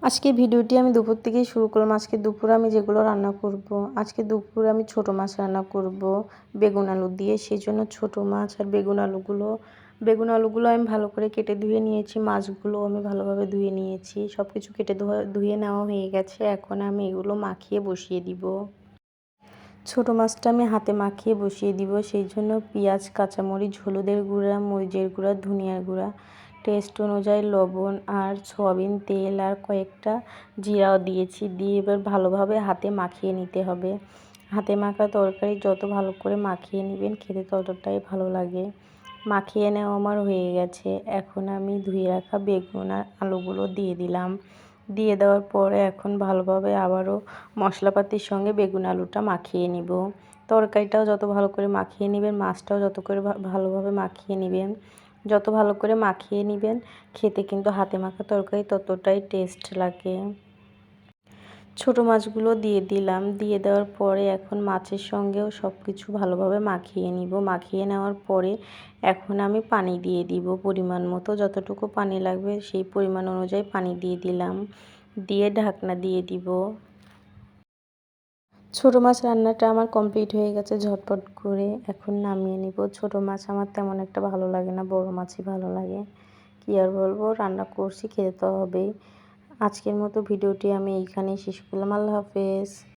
আজকে ভিডিওটি আমি দুপুর থেকেই শুরু করলাম। আজকে দুপুরে আমি যেগুলো রান্না করব, আজকে দুপুরে আমি ছোট মাছ রান্না করব বেগুন আলু দিয়ে। সেজন্য ছোট মাছ আর বেগুন আলুগুলো আমি ভালো করে কেটে ধুয়ে নিয়েছি। মাছগুলো আমি ভালোভাবে ধুয়ে নিয়েছি। সব কিছু কেটে ধুয়ে নেওয়া হয়ে গেছে। এখন আমি এগুলো মাখিয়ে বসিয়ে দিব। ছোট মাছটা আমি হাতে মাখিয়ে বসিয়ে দিব। সেই জন্য পেঁয়াজ, কাঁচামরিচ, হলুদের গুঁড়া, মরিচের গুঁড়া, ধনিয়ার গুঁড়া, টেস্ট অনুযায়ী লবণ আর সয়াবিন তেল আর কয়েকটা জিরাও দিয়েছি। দিয়ে এবার ভালোভাবে হাতে মাখিয়ে নিতে হবে। হাতে মাখা তরকারি যত ভালো করে মাখিয়ে নেবেন খেতে ততটাই ভালো লাগে। মাখিয়ে নেওয়া আমার হয়ে গেছে। এখন আমি ধুয়ে রাখা বেগুন আর আলুগুলো দিয়ে দিলাম। দিয়ে দেওয়ার পরে এখন ভালোভাবে আবারও মশলাপাতির সঙ্গে বেগুন আলুটা মাখিয়ে নিব। তরকারিটাও যত ভালো করে মাখিয়ে নেবেন, মাছটাও যত করে ভালোভাবে মাখিয়ে নেবেন, যত ভালো করে মাখিয়ে নেবেন খেতে কিন্তু হাতে মাখা তরকারি ততটাই টেস্ট লাগে। ছোট মাছগুলো দিয়ে দিলাম। দিয়ে দেওয়ার পরে এখন মাছের সঙ্গেও সব কিছু ভালোভাবে মাখিয়ে নিব। মাখিয়ে নেওয়ার পরে এখন আমি পানি দিয়ে দিব পরিমাণ মতো। যতটুকু পানি লাগবে সেই পরিমাণ অনুযায়ী পানি দিয়ে দিলাম। দিয়ে ঢাকনা দিয়ে দিব। ছোট মাছ রান্নাটা আমার কমপ্লিট হয়ে গেছে ঝটপট করে। এখন নামিয়ে নিব। ছোট মাছ আমার তেমন একটা ভালো লাগে না, বড় মাছই ভালো লাগে। কী আর বলবো, রান্না করছি, খেতে তো হবেই। আজকের মতো ভিডিওটি আমি এইখানেই শেষ করলাম। আল্লাহ হাফেজ।